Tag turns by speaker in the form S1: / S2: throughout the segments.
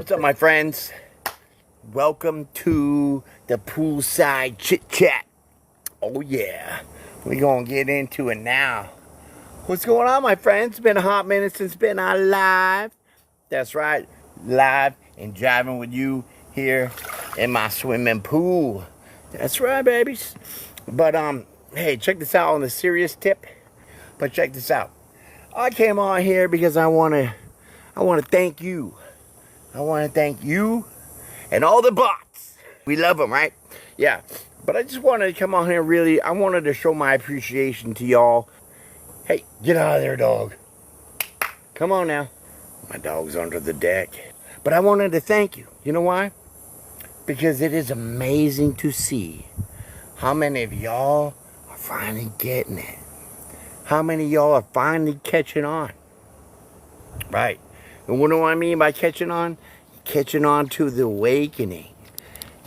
S1: What's up, my friends? Welcome to the poolside chit chat. Oh yeah, we're gonna get into it now. What's going on, my friends? It's been a hot minute since been on live. That's right, live and driving with you here in my swimming pool. That's right, babies. But hey, check this out on a serious tip. But check this out. I came on here because I wanna thank you. I want to thank you and all the bots. We love them, right? Yeah. But I just wanted to come on here really. I wanted to show my appreciation to y'all. Hey, get out of there, dog. Come on now. My dog's under the deck. But I wanted to thank you. You know why? Because it is amazing to see how many of y'all are finally getting it. How many of y'all are finally catching on. Right. And what do I mean by catching on? Catching on to the awakening,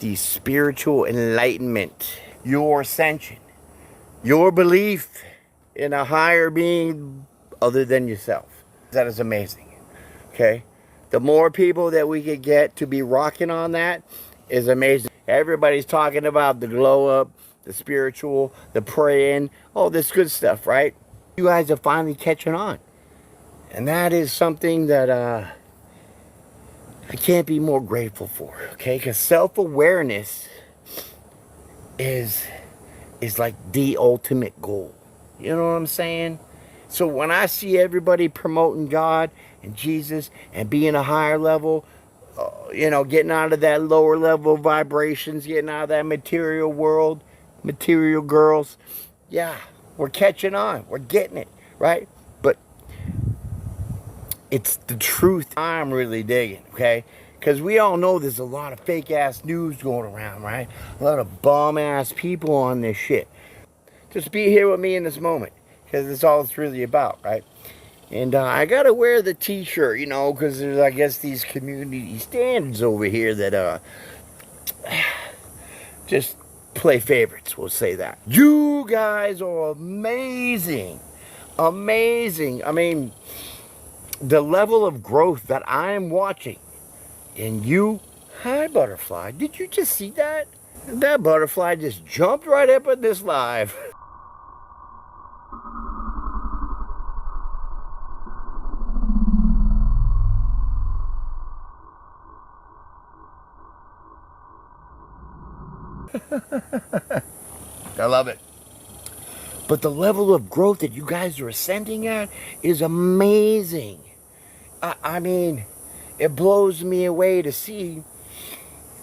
S1: the spiritual enlightenment, your ascension, your belief in a higher being other than yourself. That is amazing. Okay? The more people that we could get to be rocking on that is amazing. Everybody's talking about the glow up, the spiritual, the praying, all this good stuff, right? You guys are finally catching on. And that is something that I can't be more grateful for, okay? Because self-awareness is like the ultimate goal. You know what I'm saying? So when I see everybody promoting God and Jesus and being a higher level, getting out of that lower level vibrations, getting out of that material world, material girls, yeah, we're catching on. We're getting it, right? But it's the truth I'm really digging, okay? Because we all know there's a lot of fake-ass news going around, right? A lot of bum-ass people on this shit. Just be here with me in this moment, because that's all it's really about, right? And I got to wear the t-shirt, because there's, I guess, these community standards over here that just play favorites, we'll say that. You guys are amazing. Amazing. I mean, the level of growth that I'm watching in you. Hi, butterfly. Did you just see that? That butterfly just jumped right up in this live. I love it. But the level of growth that you guys are ascending at is amazing. I mean, it blows me away to see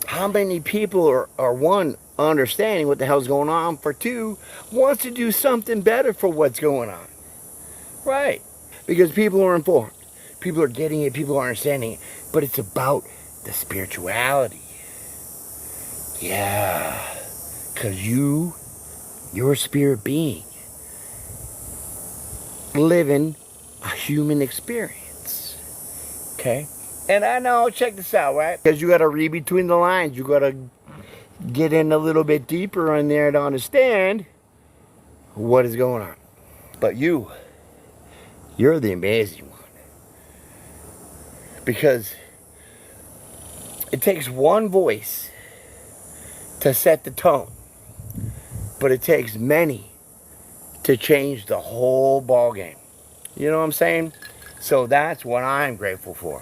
S1: how many people are one, understanding what the hell's going on, for two, wants to do something better for what's going on. Right. Because people are informed. People are getting it. People are understanding it. But it's about the spirituality. Yeah. Because you're a spirit being living a human experience. Okay? And I know, check this out, right? Because you got to read between the lines. You got to get in a little bit deeper in there to understand what is going on. But you're the amazing one. Because it takes one voice to set the tone. But it takes many to change the whole ball game. You know what I'm saying? So that's what I'm grateful for.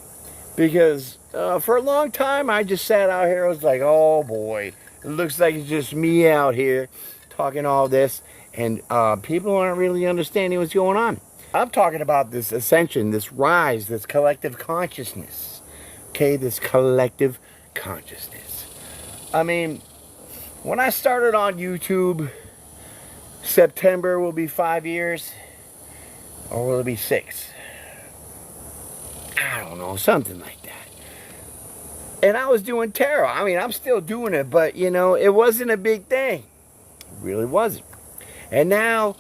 S1: Because for a long time, I just sat out here. I was like, oh boy, it looks like it's just me out here talking all this. And people aren't really understanding what's going on. I'm talking about this ascension, this rise, this collective consciousness. Okay, this collective consciousness. I mean, when I started on YouTube, September will be 5 years, or will it be 6? I don't know, something like that. And I was doing tarot. I mean, I'm still doing it, but it wasn't a big thing. It really wasn't. And now,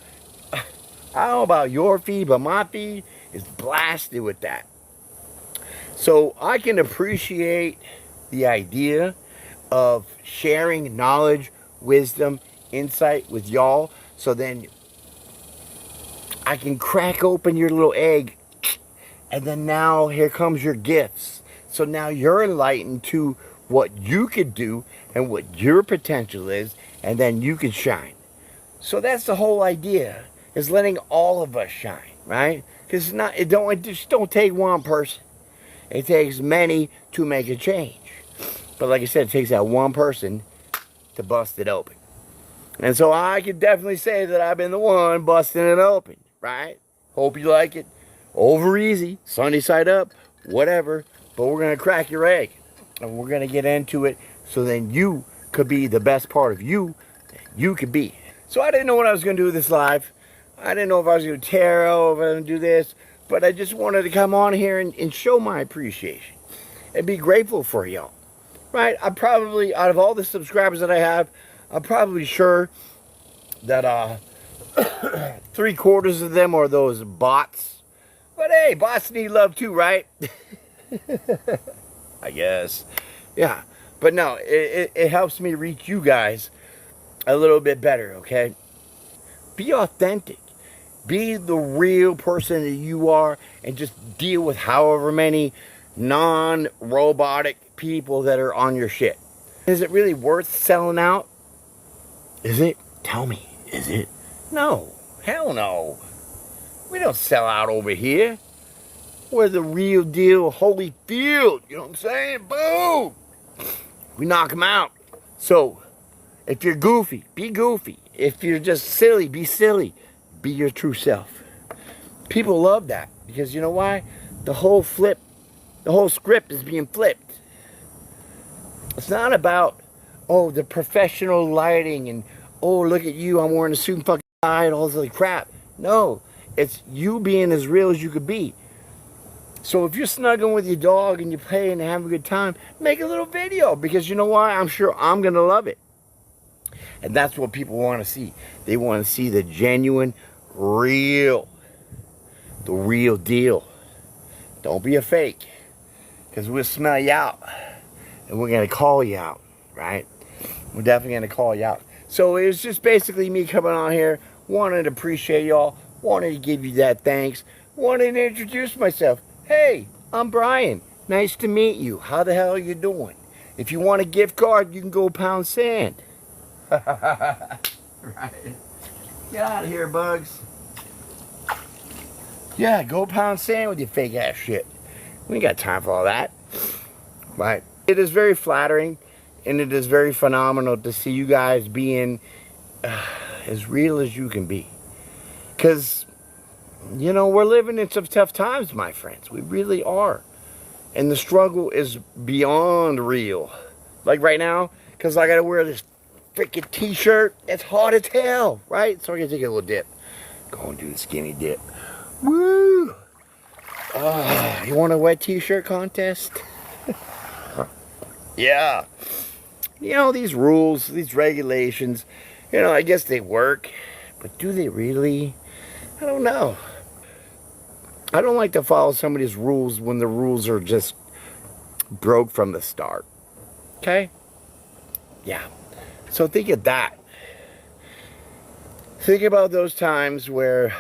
S1: I don't know about your feed, but my feed is blasted with that. So I can appreciate the idea of sharing knowledge, wisdom, insight with y'all. So then I can crack open your little egg. And then now here comes your gifts. So now you're enlightened to what you could do and what your potential is, and then you can shine. So that's the whole idea, is letting all of us shine, right? Because it just don't take one person. It takes many to make a change. But like I said, it takes that one person to bust it open. And so I can definitely say that I've been the one busting it open, right? Hope you like it. Over easy, sunny side up, whatever. But we're going to crack your egg. And we're going to get into it so then you could be the best part of you that you could be. So I didn't know what I was going to do with this live. I didn't know if I was going to do tarot, if I was going to do this. But I just wanted to come on here and show my appreciation. And be grateful for y'all. Right? I'm probably, out of all the subscribers that I have, I'm probably sure that 3/4 of them are those bots. But hey, bots need love too, right? I guess. Yeah. But no, it helps me reach you guys a little bit better, okay? Be authentic. Be the real person that you are, and just deal with however many non-robotic people that are on your shit. Is it really worth selling out? Is it? Tell me, is it? No. Hell no. We don't sell out over here. We're the real deal Holyfield. You know what I'm saying? Boom! We knock them out. So, if you're goofy, be goofy. If you're just silly, be silly. Be your true self. People love that. Because you know why? The whole script is being flipped. It's not about, oh, the professional lighting and, oh, look at you, I'm wearing a suit and fucking tie and all this other crap. No, it's you being as real as you could be. So if you're snuggling with your dog and you're playing and having a good time, make a little video, because you know why? I'm sure I'm going to love it. And that's what people want to see. They want to see the genuine, real, the real deal. Don't be a fake, because we'll smell you out. And we're going to call you out, right? We're definitely going to call you out. So it was just basically me coming on here, wanted to appreciate y'all, wanted to give you that thanks, wanted to introduce myself. Hey, I'm Brian. Nice to meet you. How the hell are you doing? If you want a gift card, you can go pound sand. Right. Get out of here, Bugs. Yeah, go pound sand with your fake ass shit. We ain't got time for all that. Right. It is very flattering, and it is very phenomenal to see you guys being as real as you can be. Because, you know, we're living in some tough times, my friends. We really are. And the struggle is beyond real. Like right now, because I got to wear this freaking t-shirt. It's hot as hell, right? So I'm going to take a little dip. Go and do the skinny dip. Woo! You want a wet t-shirt contest? Yeah. You know, these rules, these regulations, you know, I guess they work. But do they really? I don't know. I don't like to follow somebody's rules when the rules are just broke from the start. Okay? Yeah. So think of that. Think about those times where,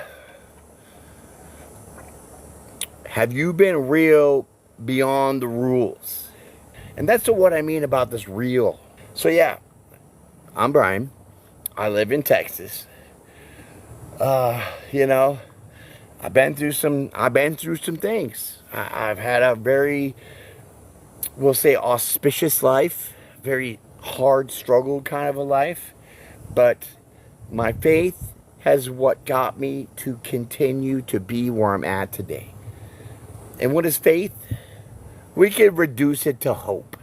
S1: have you been real beyond the rules? And that's what I mean about this real. So yeah, I'm Brian. I live in Texas. You know, I've been through some things. I've had a very, we'll say, auspicious life, very hard struggle kind of a life. But my faith has what got me to continue to be where I'm at today. And what is faith? We could reduce it to hope.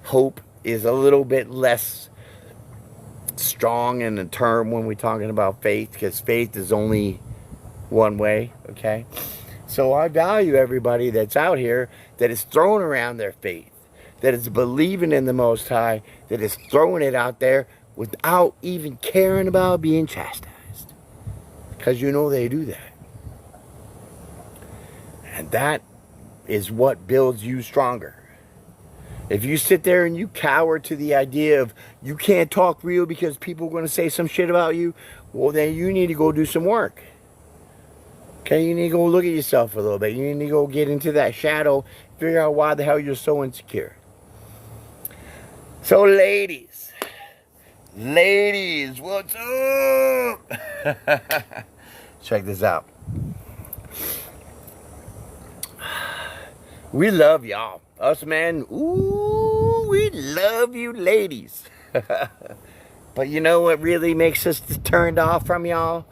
S1: Hope is a little bit less strong in the term when we're talking about faith, because faith is only one way, okay? So I value everybody that's out here that is throwing around their faith, that is believing in the Most High, that is throwing it out there without even caring about being chastised. Because you know they do that. And that is what builds you stronger. If you sit there and you cower to the idea of you can't talk real because people are going to say some shit about you, well, then you need to go do some work. Okay, you need to go look at yourself a little bit. You need to go get into that shadow, figure out why the hell you're so insecure. So ladies, what's up? Check this out. We love y'all. Us men, ooh, we love you ladies. But you know what really makes us turned off from y'all?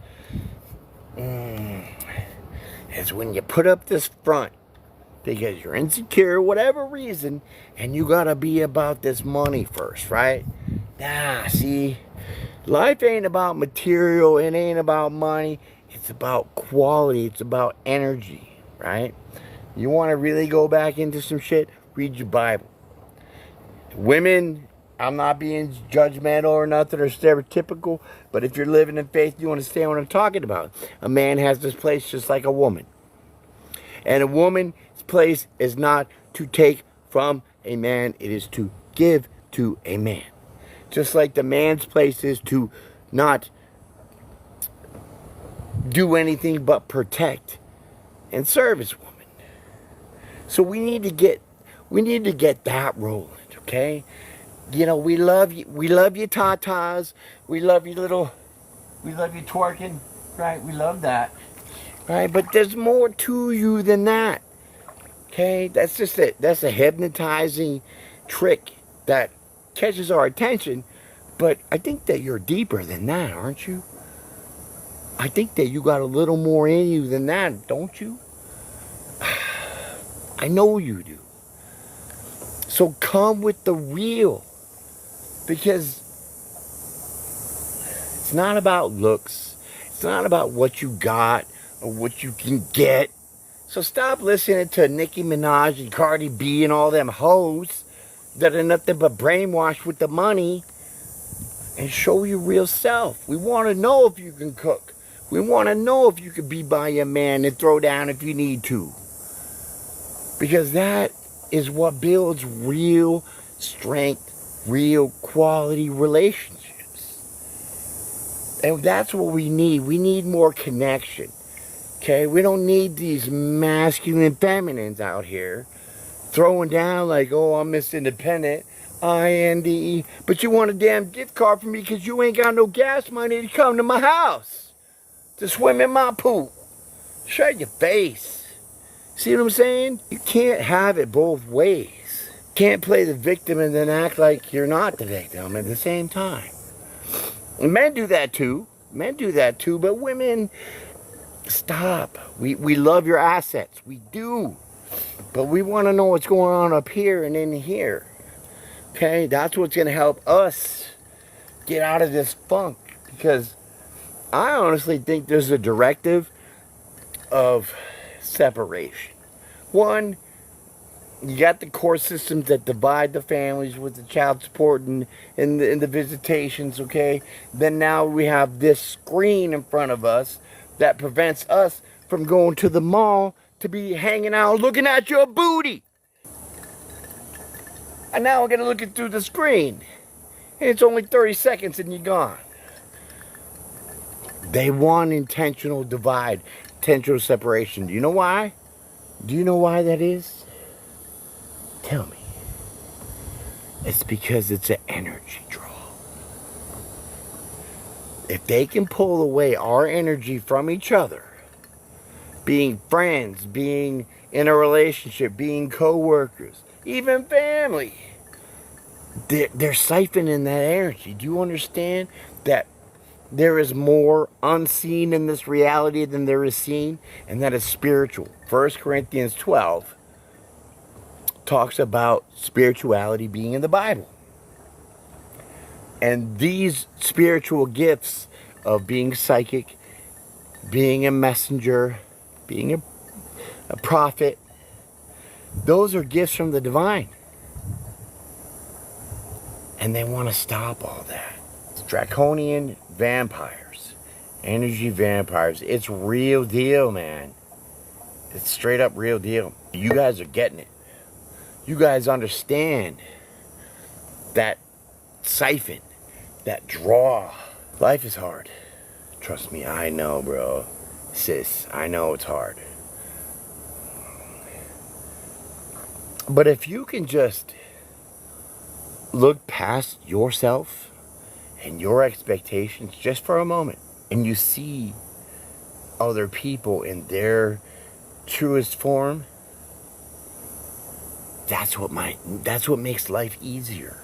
S1: Is when you put up this front because you're insecure, whatever reason, and you gotta be about this money first, right? Nah, see, life ain't about material, it ain't about money, it's about quality, it's about energy, right? You want to really go back into some shit? Read your Bible. Women, I'm not being judgmental or nothing or stereotypical, but if you're living in faith, you understand what I'm talking about. A man has this place just like a woman. And a woman's place is not to take from a man, it is to give to a man. Just like the man's place is to not do anything but protect and serve his woman. So we need to get that rolling, okay? You know, we love you tatas, we love you twerking, right? We love that, right? But there's more to you than that, okay? That's a hypnotizing trick that catches our attention, but I think that you're deeper than that, aren't you? I think that you got a little more in you than that, don't you? I know you do. So come with the real. Because it's not about looks. It's not about what you got or what you can get. So stop listening to Nicki Minaj and Cardi B and all them hoes that are nothing but brainwashed with the money, and show your real self. We want to know if you can cook. We want to know if you can be by your man and throw down if you need to. Because that is what builds real strength, real quality relationships. And that's what we need. We need more connection. Okay? We don't need these masculine feminines out here throwing down like, oh, I'm Miss Independent, INDE. But you want a damn gift card from me because you ain't got no gas money to come to my house to swim in my pool. Shut your face. See what I'm saying? You can't have it both ways. You can't play the victim and then act like you're not the victim at the same time. And men do that too. But women, stop. We love your assets. We do. But we want to know what's going on up here and in here. Okay? That's what's going to help us get out of this funk. Because I honestly think there's a directive of separation. One, you got the court systems that divide the families with the child support and the visitations, okay? Then now we have this screen in front of us that prevents us from going to the mall to be hanging out looking at your booty. And now we're going to look it through the screen. And it's only 30 seconds and you're gone. They want intentional divide, intentional separation. Do you know why? Do you know why that is? Tell me. It's because it's an energy draw. If they can pull away our energy from each other, being friends, being in a relationship, being co-workers, even family, they're siphoning that energy. Do you understand that there is more unseen in this reality than there is seen? And that is spiritual. 1 Corinthians 12 talks about spirituality being in the Bible. And these spiritual gifts of being psychic, being a messenger, being a prophet, those are gifts from the divine. And they want to stop all that. It's draconian vampires, energy vampires. It's real deal, man. It's straight up real deal. You guys are getting it. You guys understand that siphon, that draw. Life is hard. Trust me, I know, bro. sis, I know it's hard. But if you can just look past yourself and your expectations just for a moment, and you see other people in their truest form, that's what makes life easier.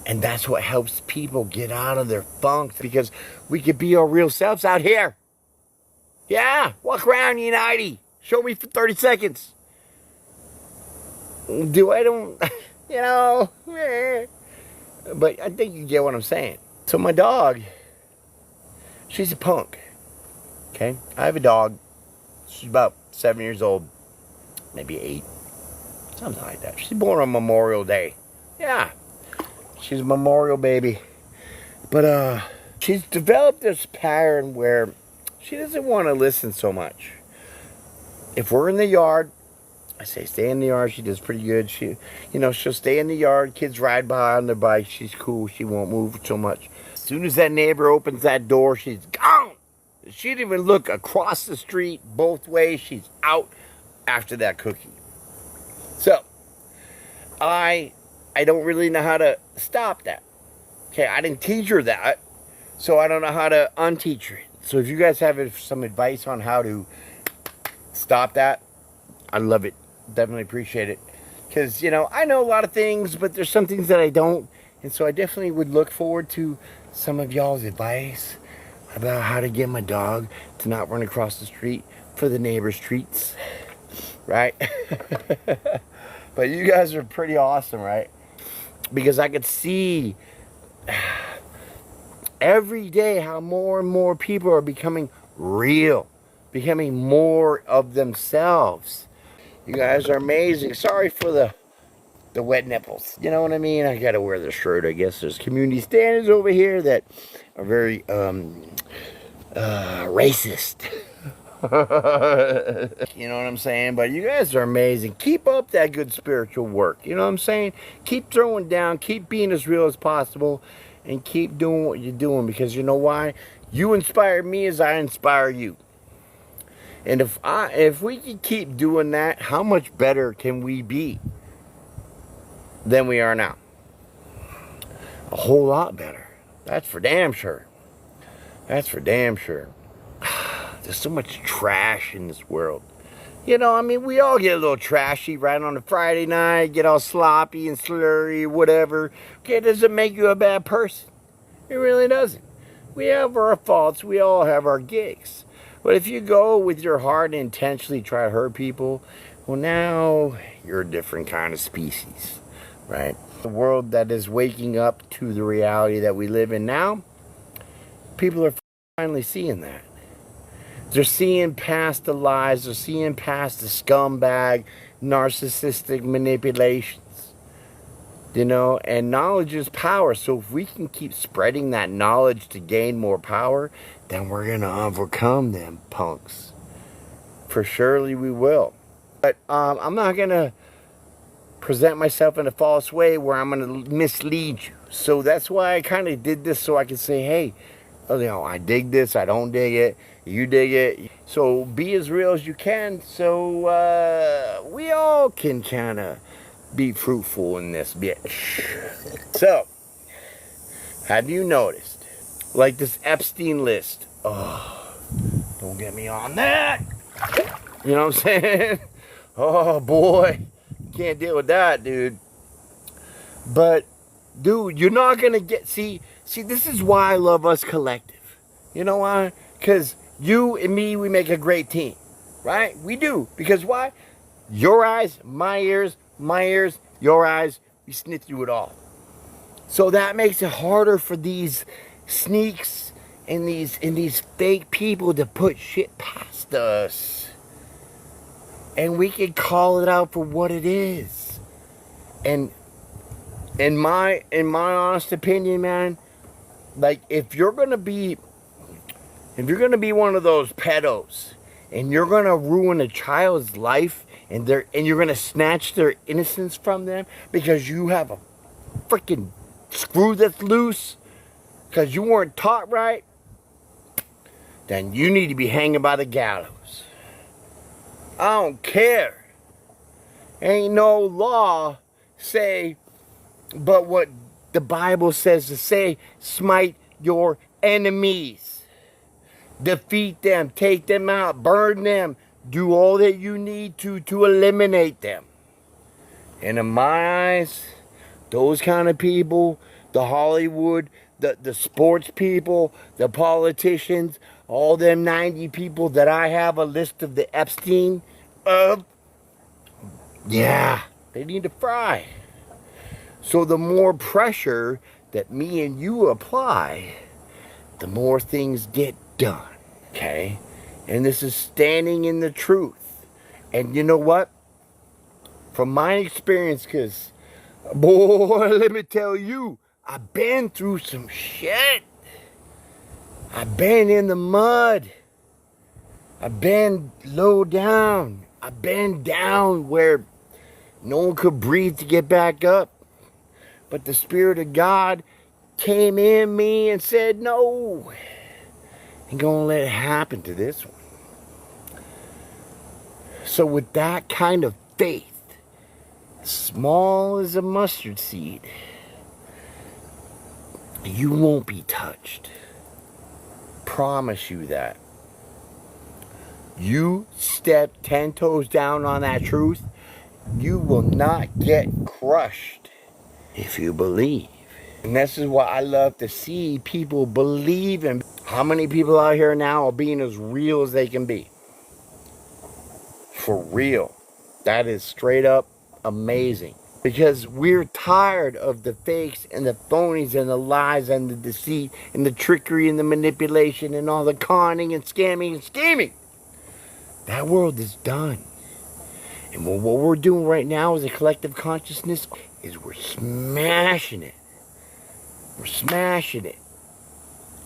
S1: And that's what helps people get out of their funks, because we could be our real selves out here. Yeah, walk around United. Show me for 30 seconds. But I think you get what I'm saying. So my dog, she's a punk. Okay? I have a dog. She's about 7 years old. Maybe 8. Something like that. She's born on Memorial Day. Yeah. She's a Memorial baby. But she's developed this pattern where she doesn't want to listen so much. If we're in the yard, I say stay in the yard. She does pretty good. She'll stay in the yard. Kids ride by on their bike. She's cool. She won't move so much. As soon as that neighbor opens that door, she's gone. She didn't even look across the street both ways. She's out after that cookie. So, I don't really know how to stop that. Okay, I didn't teach her that, so I don't know how to unteach her. So if you guys have some advice on how to stop that, I love it. Definitely appreciate it. Because, I know a lot of things, but there's some things that I don't. And so I definitely would look forward to some of y'all's advice about how to get my dog to not run across the street for the neighbor's treats. Right? But you guys are pretty awesome, right? Because I could see every day how more and more people are becoming real, becoming more of themselves. You guys are amazing. Sorry for the wet nipples. You know what I mean? I gotta wear the shirt. I guess there's community standards over here that are very racist. You know what I'm saying? But you guys are amazing. Keep up that good spiritual work. You know what I'm saying? Keep throwing down. Keep being as real as possible. And keep doing what you're doing. Because you know why? You inspire me as I inspire you. And if we can keep doing that, how much better can we be than we are now? A whole lot better. That's for damn sure. That's for damn sure. There's so much trash in this world. We all get a little trashy right on a Friday night, get all sloppy and slurry, whatever. Okay, it doesn't make you a bad person. It really doesn't. We have our faults. We all have our gigs. But if you go with your heart and intentionally try to hurt people, well, now you're a different kind of species, right? The world that is waking up to the reality that we live in now, people are finally seeing that. They're seeing past the lies. They're seeing past the scumbag, narcissistic manipulations. And knowledge is power. So if we can keep spreading that knowledge to gain more power, then we're going to overcome them punks. For surely we will. But I'm not going to present myself in a false way where I'm going to mislead you. So that's why I kind of did this, so I can say, hey, I dig this, I don't dig it, you dig it. So be as real as you can, so we all can kind of be fruitful in this bitch. So, have you noticed, like this Epstein list? Oh, don't get me on that. You know what I'm saying? Oh boy, can't deal with that, dude. But, dude, you're not gonna see, this is why I love Us Collective. You know why? Because you and me, we make a great team, right? We do. Because why? Your eyes, my ears, your eyes, we sniff through it all. So that makes it harder for these sneaks and these fake people to put shit past us. And we can call it out for what it is. And in my honest opinion, man, like if you're gonna be one of those pedos and you're gonna ruin a child's life and you're gonna snatch their innocence from them because you have a freaking screw that's loose because you weren't taught right, then you need to be hanging by the gallows. I don't care. Ain't no law say but what the Bible says to say, smite your enemies. Defeat them, take them out, burn them, do all that you need to eliminate them. And in my eyes, those kind of people, the Hollywood, the sports people, the politicians, all them 90 people that I have a list of the Epstein of, yeah, they need to fry. So the more pressure that me and you apply, the more things get done, okay? And this is standing in the truth. And you know what? From my experience, because, boy, let me tell you, I've been through some shit. I've been in the mud. I've been low down. I've been down where no one could breathe to get back up. But the Spirit of God came in me and said, no, ain't gonna let it happen to this one. So with that kind of faith, small as a mustard seed, you won't be touched. Promise you that. You step 10 toes down on that truth, you will not get crushed if you believe. And this is what I love to see people believe in. How many people out here now are being as real as they can be? For real. That is straight up amazing. Because we're tired of the fakes and the phonies and the lies and the deceit and the trickery and the manipulation and all the conning and scamming and scheming. That world is done. And what we're doing right now as a collective consciousness is we're smashing it. We're smashing it.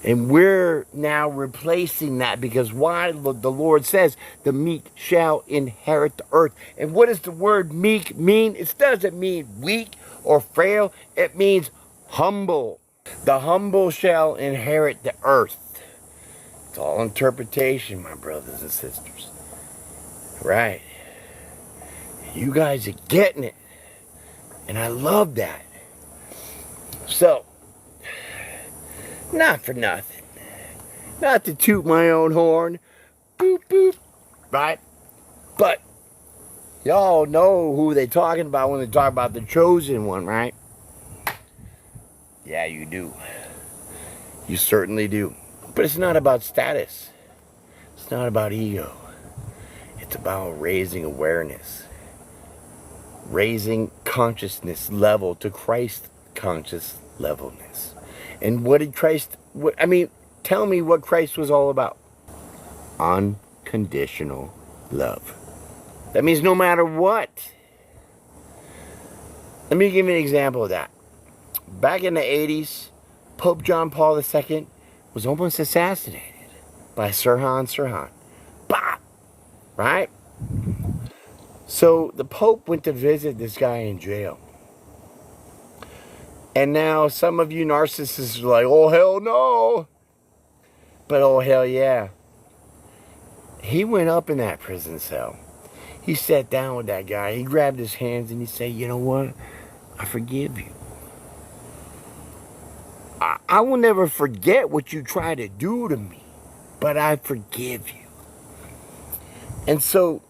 S1: And we're now replacing that because why? The Lord says the meek shall inherit the earth. And what does the word meek mean? It doesn't mean weak or frail. It means humble. The humble shall inherit the earth. It's all interpretation, my brothers and sisters. Right. You guys are getting it. And I love that. So, not for nothing. Not to toot my own horn. Boop, boop. Right? But, y'all know who they talking about when they talk about the chosen one, right? Yeah, you do. You certainly do. But it's not about status. It's not about ego. It's about raising awareness. Raising consciousness level to Christ conscious levelness. And what did Christ, tell me what Christ was all about. Unconditional love. That means no matter what. Let me give you an example of that. Back in the 80s, Pope John Paul II was almost assassinated by Sirhan Sirhan. Bah! Right? So the Pope went to visit this guy in jail. And now some of you narcissists are like, oh, hell no. But oh, hell yeah. He went up in that prison cell. He sat down with that guy. He grabbed his hands and he said, you know what? I forgive you. I will never forget what you tried to do to me. But I forgive you. And so,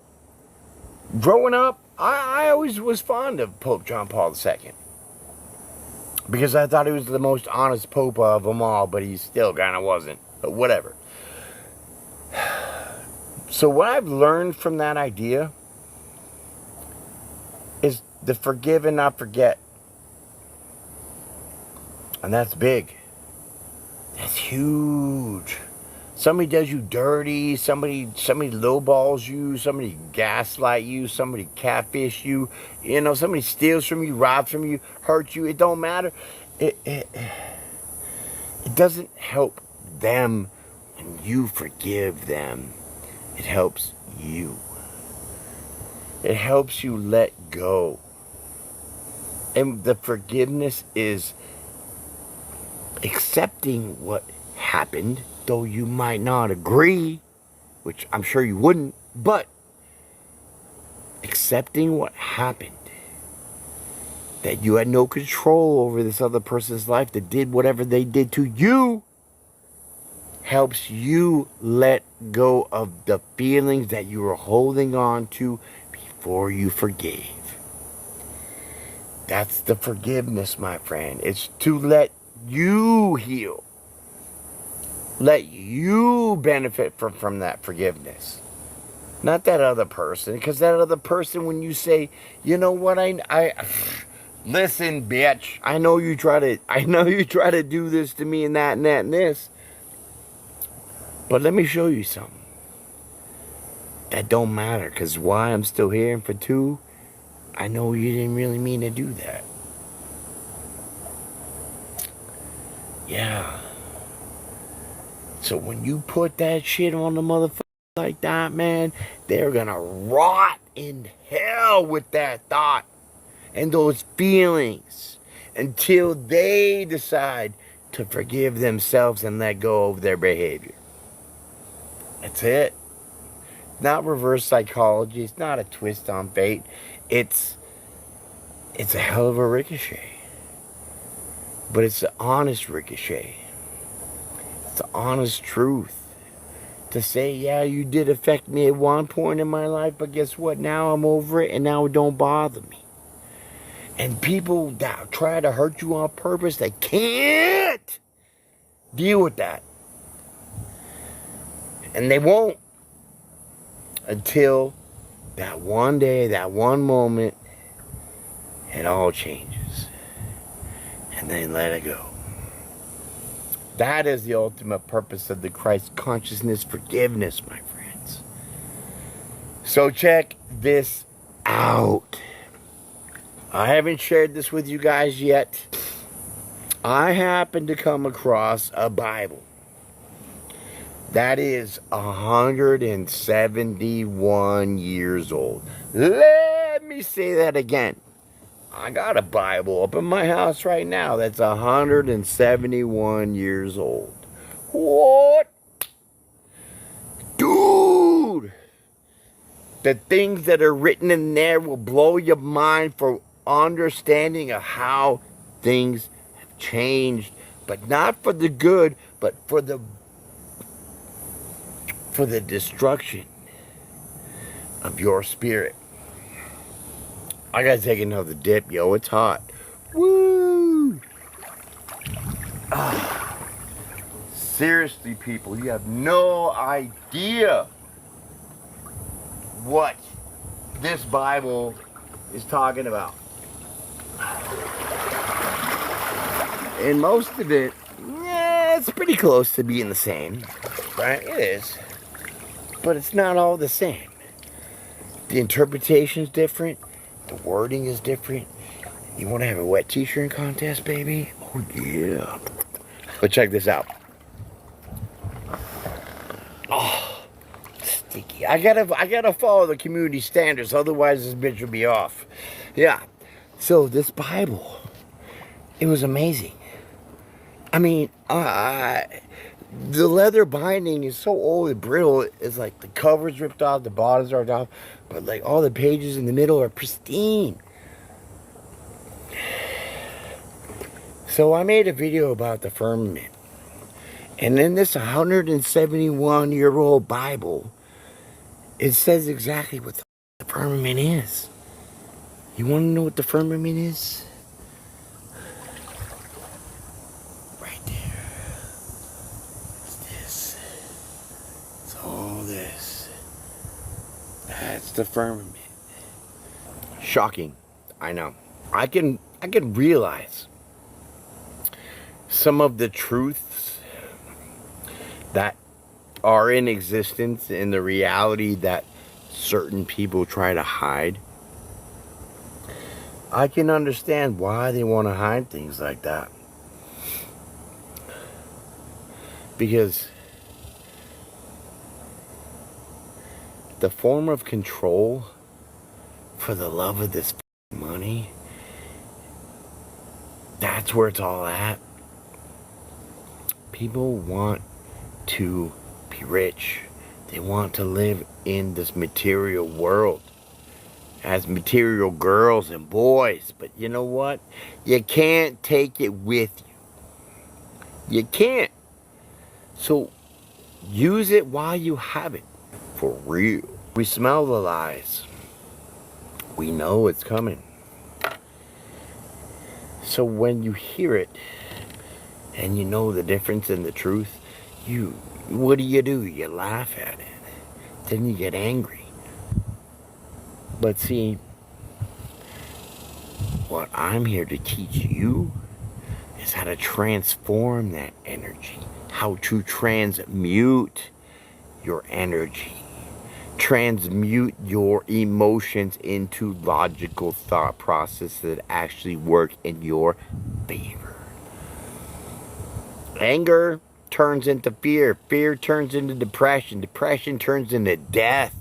S1: growing up, I always was fond of Pope John Paul II. Because I thought he was the most honest pope of them all, but he still kind of wasn't. But whatever. So what I've learned from that idea is to forgive and not forget. And that's big. That's huge. Somebody does you dirty, somebody lowballs you, somebody gaslight you, somebody catfish you, somebody steals from you, robs from you, hurts you, it don't matter. It doesn't help them when you forgive them. It helps you. It helps you let go. And the forgiveness is accepting what happened though you might not agree, which I'm sure you wouldn't, but accepting what happened, that you had no control over this other person's life that did whatever they did to you, helps you let go of the feelings that you were holding on to before you forgave. That's the forgiveness, my friend. It's to let you heal. Let you benefit from that forgiveness. Not that other person. Because that other person, when you say, you know what, I listen, bitch. I know you try to do this to me and that and that and this. But let me show you something. That don't matter. Because why I'm still here, and for two, I know you didn't really mean to do that. Yeah. So when you put that shit on the motherfucker like that, man, they're gonna rot in hell with that thought and those feelings until they decide to forgive themselves and let go of their behavior. That's it. Not reverse psychology. It's not a twist on fate. It's a hell of a ricochet. But it's an honest ricochet. It's the honest truth. To say, yeah, you did affect me at one point in my life, but guess what? Now I'm over it, and now it don't bother me. And people that try to hurt you on purpose, they can't deal with that. And they won't until that one day, that one moment, it all changes. And then let it go. That is the ultimate purpose of the Christ consciousness forgiveness, my friends. So check this out. I haven't shared this with you guys yet. I happened to come across a Bible that is 171 years old. Let me say that again. I got a Bible up in my house right now that's 171 years old. What? Dude! The things that are written in there will blow your mind for understanding of how things have changed. But not for the good, but for the destruction of your spirit. I gotta take another dip, yo. It's hot. Woo! Seriously, people, you have no idea what this Bible is talking about. And most of it, yeah, it's pretty close to being the same. Right? It is. But it's not all the same. The interpretation's different. The wording is different. You want to have a wet t-shirt contest, baby? Oh, yeah. But check this out. Oh, sticky. I gotta follow the community standards, otherwise this bitch will be off. Yeah. So this Bible, it was amazing. I mean, the leather binding is so old and brittle. It's like the cover's ripped off, the bottoms are ripped off, but like all the pages in the middle are pristine. So I made a video about the firmament. And in this 171-year-old Bible, it says exactly what the firmament is. You want to know what the firmament is? Right there. It's this. It's all this. That's the firmament. Shocking. I know. I can realize some of the truths that are in existence in the reality that certain people try to hide. I can understand why they want to hide things like that. Because the form of control for the love of this money, that's where it's all at. People want to be rich. They want to live in this material world as material girls and boys. But you know what? You can't take it with you. You can't. So use it while you have it. For real. We smell the lies. We know it's coming. So when you hear it and you know the difference in the truth, what do? You laugh at it. Then you get angry. But see, what I'm here to teach you is how to transform that energy. How to transmute your energy. Transmute your emotions into logical thought processes that actually work in your favor. Anger turns into fear. Fear turns into depression. Depression turns into death.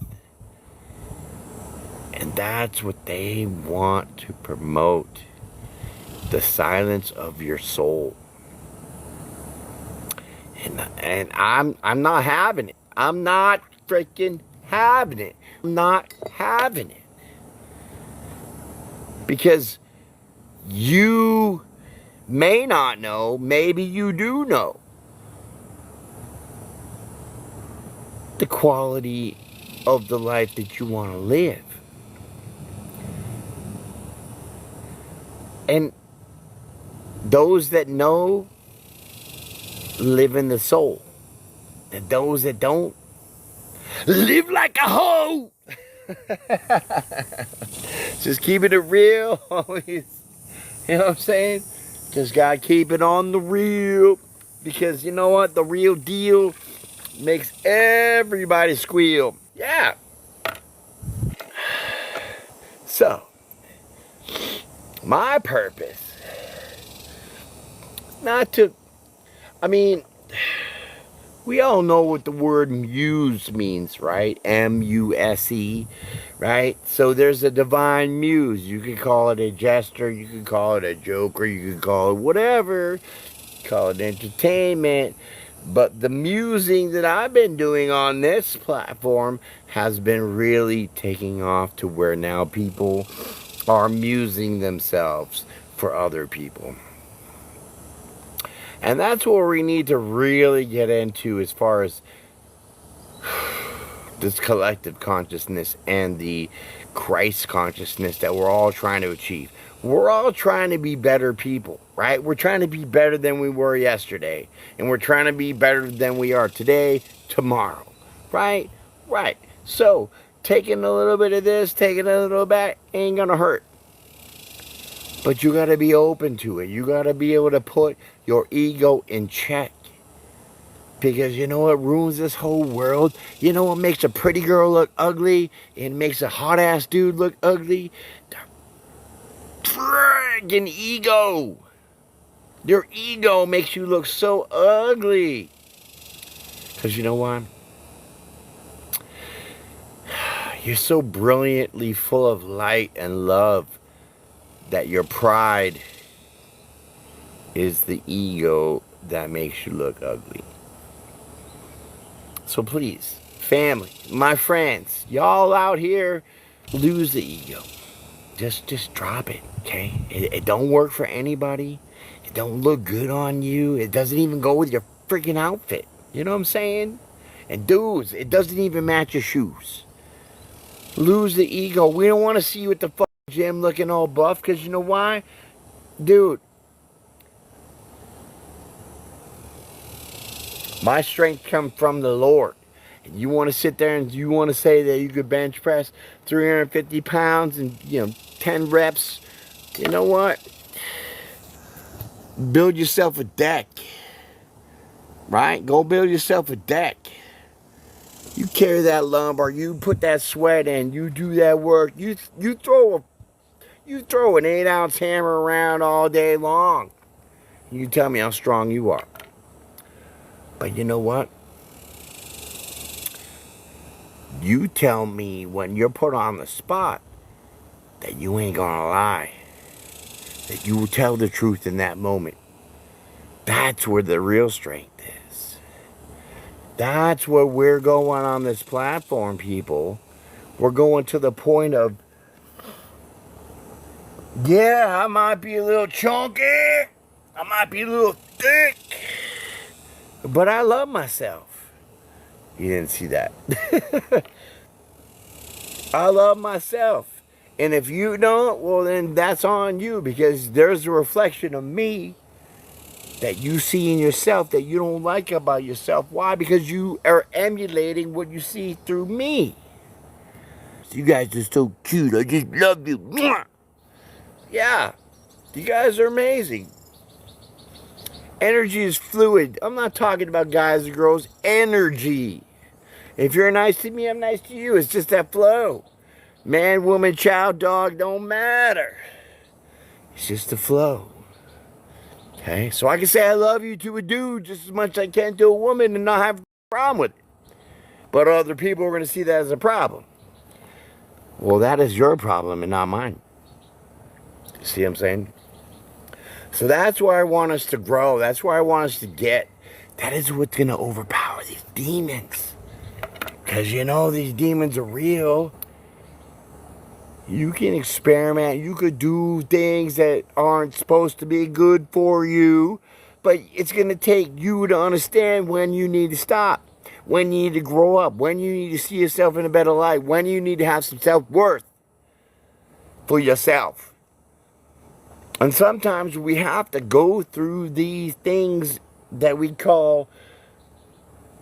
S1: And that's what they want to promote. The silence of your soul. And I'm not having it. I'm not freaking having it. I'm not having it. Because you may not know, maybe you do know, the quality of the life that you want to live. And those that know live in the soul. And those that don't live like a hoe. Just keeping it real. Always. You know what I'm saying? Just gotta keep it on the real. Because you know what? The real deal makes everybody squeal. Yeah. So, my purpose, we all know what the word muse means, right? M-U-S-E, right? So there's a divine muse. You can call it a jester, you can call it a joker, you can call it whatever, call it entertainment. But the musing that I've been doing on this platform has been really taking off to where now people are musing themselves for other people. And that's what we need to really get into as far as this collective consciousness and the Christ consciousness that we're all trying to achieve. We're all trying to be better people, right? We're trying to be better than we were yesterday. And we're trying to be better than we are today, tomorrow, right? Right. So, taking a little bit of this, taking a little back, ain't gonna hurt. But you got to be open to it. You got to be able to put your ego in check. Because you know what ruins this whole world? You know what makes a pretty girl look ugly and makes a hot-ass dude look ugly? The friggin' ego. Your ego makes you look so ugly. Because you know what? You're so brilliantly full of light and love that your pride is the ego that makes you look ugly. So please, family, my friends, y'all out here, lose the ego. Just drop it, okay? It don't work for anybody. It don't look good on you. It doesn't even go with your freaking outfit. You know what I'm saying? And dudes, it doesn't even match your shoes. Lose the ego. We don't want to see you at the gym looking all buff, because you know why? Dude, my strength comes from the Lord. And you want to sit there and you want to say that you could bench press 350 pounds and 10 reps. You know what? Build yourself a deck. Right? Go build yourself a deck. You carry that lumber, you put that sweat in, you do that work, you throw an 8-ounce hammer around all day long. You tell me how strong you are. But you know what? You tell me when you're put on the spot that you ain't gonna lie. That you will tell the truth in that moment. That's where the real strength is. That's where we're going on this platform, people. We're going to the point of, yeah, I might be a little chunky, I might be a little thick, but I love myself. You didn't see that. I love myself. And if you don't, well, then that's on you, because there's a reflection of me that you see in yourself that you don't like about yourself. Why? Because you are emulating what you see through me. So you guys are so cute. I just love you. Mwah! Yeah, you guys are amazing. Energy is fluid. I'm not talking about guys or girls. Energy. If you're nice to me, I'm nice to you. It's just that flow. Man, woman, child, dog, don't matter. It's just the flow. Okay? So I can say I love you to a dude just as much as I can to a woman and not have a problem with it. But other people are going to see that as a problem. Well, that is your problem and not mine. See what I'm saying? So that's where I want us to grow. That's where I want us to get. That is what's going to overpower these demons. Because you know these demons are real. You can experiment. You could do things that aren't supposed to be good for you. But it's going to take you to understand when you need to stop. When you need to grow up. When you need to see yourself in a better light. When you need to have some self-worth for yourself. And sometimes we have to go through these things that we call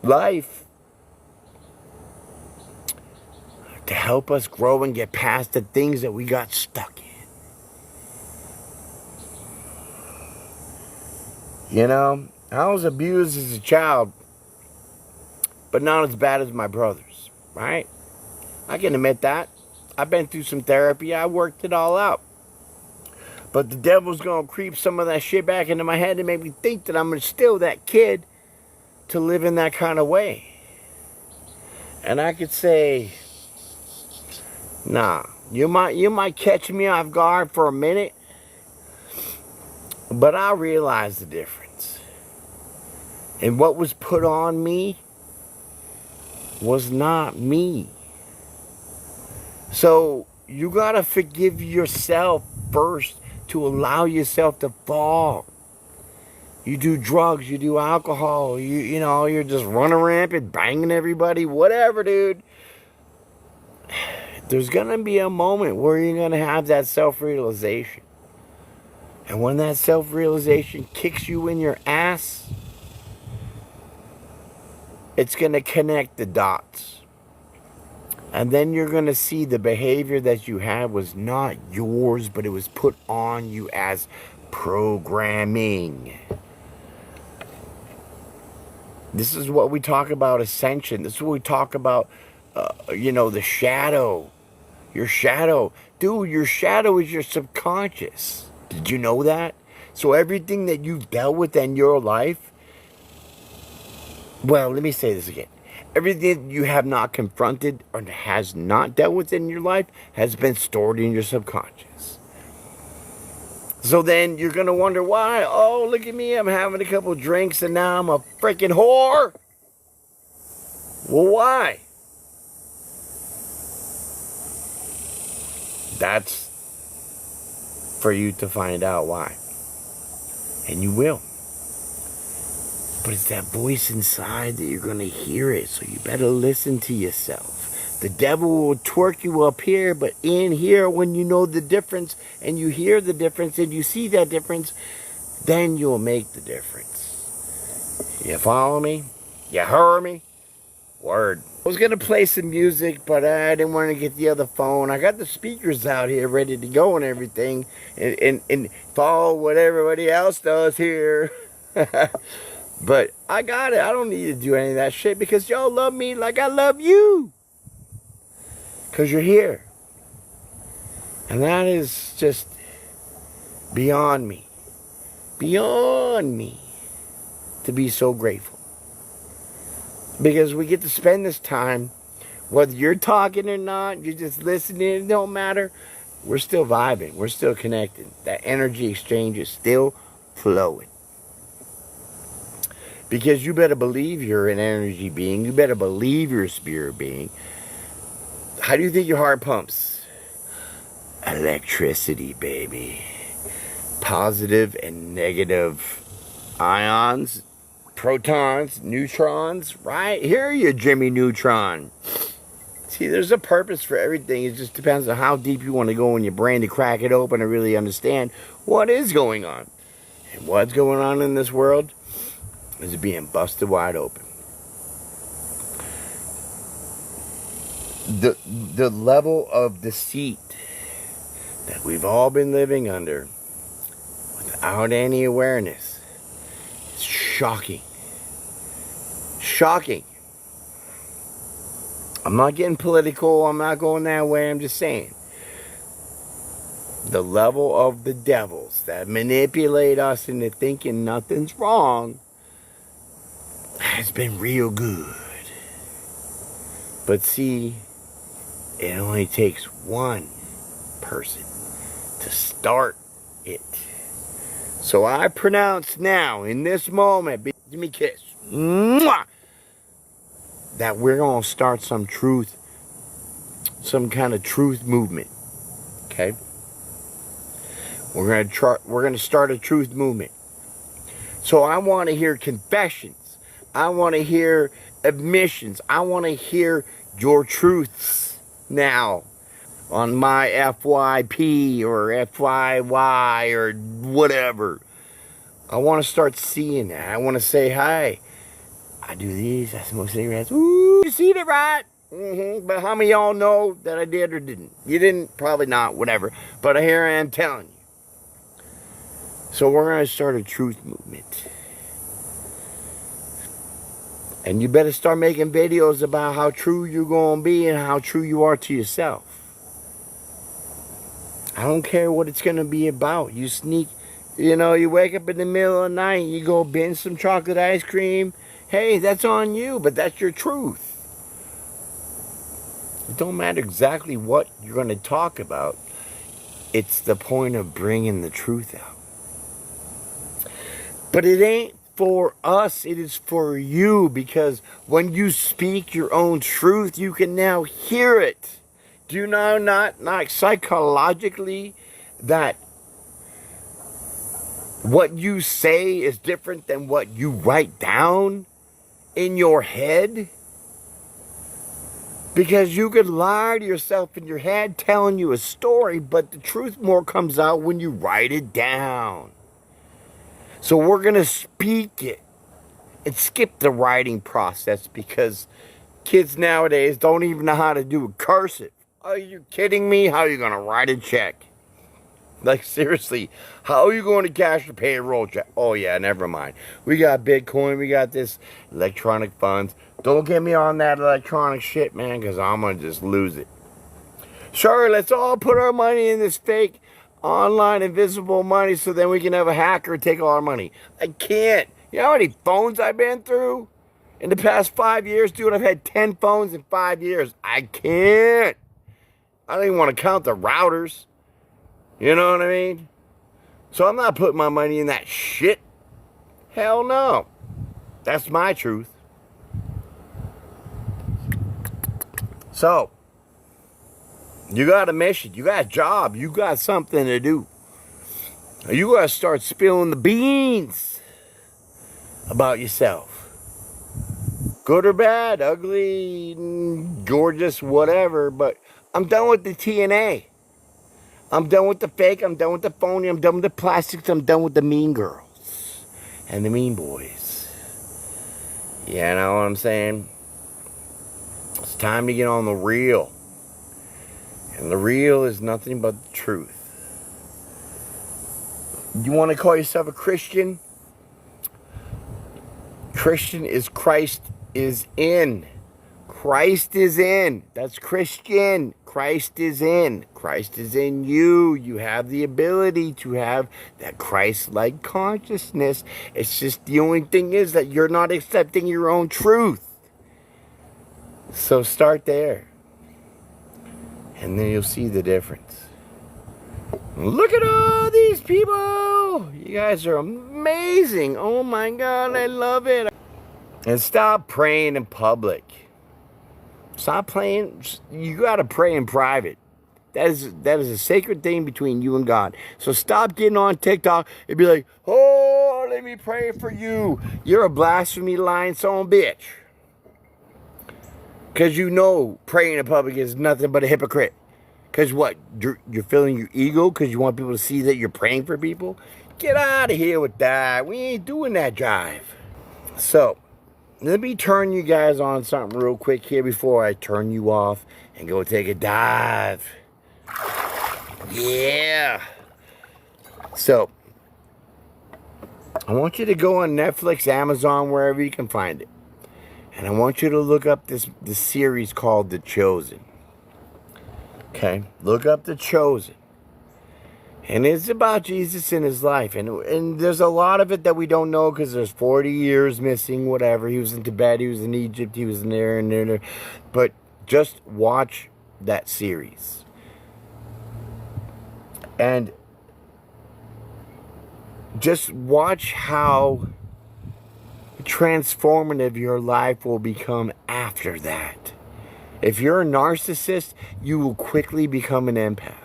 S1: life to help us grow and get past the things that we got stuck in. You know, I was abused as a child, but not as bad as my brothers, right? I can admit that. I've been through some therapy. I worked it all out. But the devil's going to creep some of that shit back into my head and make me think that I'm still that kid to live in that kind of way. And I could say, nah, you might catch me off guard for a minute, but I realize the difference. And what was put on me was not me. So you gotta forgive yourself first to allow yourself to fall. You do drugs, you do alcohol, you know, you're just running rampant, banging everybody, whatever, dude. There's gonna be a moment where you're gonna have that self-realization. And when that self-realization kicks you in your ass, it's gonna connect the dots. And then you're going to see the behavior that you had was not yours, but it was put on you as programming. This is what we talk about ascension. This is what we talk about, the shadow. Your shadow. Dude, your shadow is your subconscious. Did you know that? So everything that you've dealt with in your life, well, let me say this again. Everything you have not confronted or has not dealt with in your life has been stored in your subconscious. So then you're going to wonder why. Oh, look at me. I'm having a couple drinks and now I'm a freaking whore. Well, why? That's for you to find out why. And you will. But it's that voice inside that you're going to hear it. So you better listen to yourself. The devil will twerk you up here, but in here, when you know the difference and you hear the difference and you see that difference, then you'll make the difference. You follow me? You heard me? Word. I was going to play some music, but I didn't want to get the other phone. I got the speakers out here ready to go and everything. And follow what everybody else does here. But I got it. I don't need to do any of that shit because y'all love me like I love you. Because you're here. And that is just beyond me. Beyond me to be so grateful. Because we get to spend this time, whether you're talking or not, you're just listening, it don't matter. We're still vibing. We're still connected. That energy exchange is still flowing. Because you better believe you're an energy being. You better believe you're a spirit being. How do you think your heart pumps? Electricity, baby. Positive and negative ions, protons, neutrons, right? Here you Jimmy Neutron. See, there's a purpose for everything. It just depends on how deep you want to go in your brain to crack it open and really understand what is going on. And what's going on in this world is being busted wide open. The level of deceit that we've all been living under without any awareness is shocking. Shocking. I'm not getting political. I'm not going that way. I'm just saying. The level of the devils that manipulate us into thinking nothing's wrong has been real good. But see, it only takes one person to start it. So I pronounce now, in this moment, give me a kiss, mwah, that we're going to start some kind of truth movement. Okay? We're going to start a truth movement. So I want to hear confessions. I want to hear admissions. I want to hear your truths now on my FYP or FYY or whatever. I want to start seeing that. I want to say, hi, I do these, I smoke cigarettes. Ooh, you see that, right? But how many of y'all know that I did or didn't? You didn't, probably not, whatever. But here I am telling you. So we're going to start a truth movement. And you better start making videos about how true you're going to be and how true you are to yourself. I don't care what it's going to be about. You sneak, you wake up in the middle of the night, you go binge some chocolate ice cream. Hey, that's on you, but that's your truth. It don't matter exactly what you're going to talk about. It's the point of bringing the truth out. But it ain't for us, it is for you, because when you speak your own truth, you can now hear it. Do you know not psychologically that what you say is different than what you write down in your head? Because you could lie to yourself in your head telling you a story, but the truth more comes out when you write it down. So we're going to speak it and skip the writing process, because kids nowadays don't even know how to do a cursive. Are you kidding me? How are you going to write a check? Like, seriously, how are you going to cash a payroll check? Oh, yeah, never mind. We got Bitcoin. We got this electronic funds. Don't get me on that electronic shit, man, because I'm going to just lose it. Sure, let's all put our money in this fake online invisible money so then we can have a hacker take all our money. I can't. You know how many phones I've been through in the past 5 years? Dude, I've had 10 phones in 5 years. I can't. I don't even want to count the routers. You know what I mean? So I'm not putting my money in that shit. Hell no. That's my truth. So, you got a mission. You got a job. You got something to do. You got to start spilling the beans about yourself. Good or bad, ugly, gorgeous, whatever. But I'm done with the TNA. I'm done with the fake. I'm done with the phony. I'm done with the plastics. I'm done with the mean girls and the mean boys. You know what I'm saying? It's time to get on the real. And the real is nothing but the truth. You want to call yourself a Christian? Christian is Christ is in. Christ is in. That's Christian. Christ is in. Christ is in you. You have the ability to have that Christ-like consciousness. It's just the only thing is that you're not accepting your own truth. So start there. And then you'll see the difference. Look at all these people. You guys are amazing. Oh my God, I love it. And stop praying in public. Stop praying. You got to pray in private. That is a sacred thing between you and God. So stop getting on TikTok and be like, oh, let me pray for you. You're a blasphemy lying son of a bitch. Because you know praying in public is nothing but a hypocrite. Because what? You're filling your ego because you want people to see that you're praying for people? Get out of here with that. We ain't doing that jive. So, let me turn you guys on something real quick here before I turn you off and go take a dive. Yeah. So, I want you to go on Netflix, Amazon, wherever you can find it. And I want you to look up this series called The Chosen. Okay? Look up The Chosen. And it's about Jesus in his life. And there's a lot of it that we don't know because there's 40 years missing, whatever. He was in Tibet, he was in Egypt, he was in there and there. But just watch that series. And just watch how transformative your life will become after that. If you're a narcissist, you will quickly become an empath.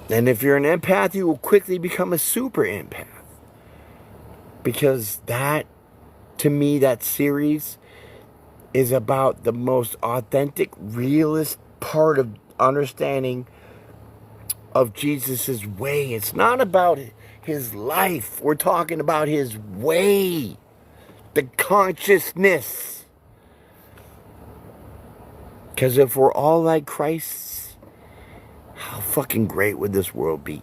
S1: And if you're an empath, you will quickly become a super empath. Because that, to me, that series is about the most authentic, realist part of understanding of Jesus' way. It's not about his life. We're talking about his way. The consciousness. Because if we're all like Christ, how fucking great would this world be?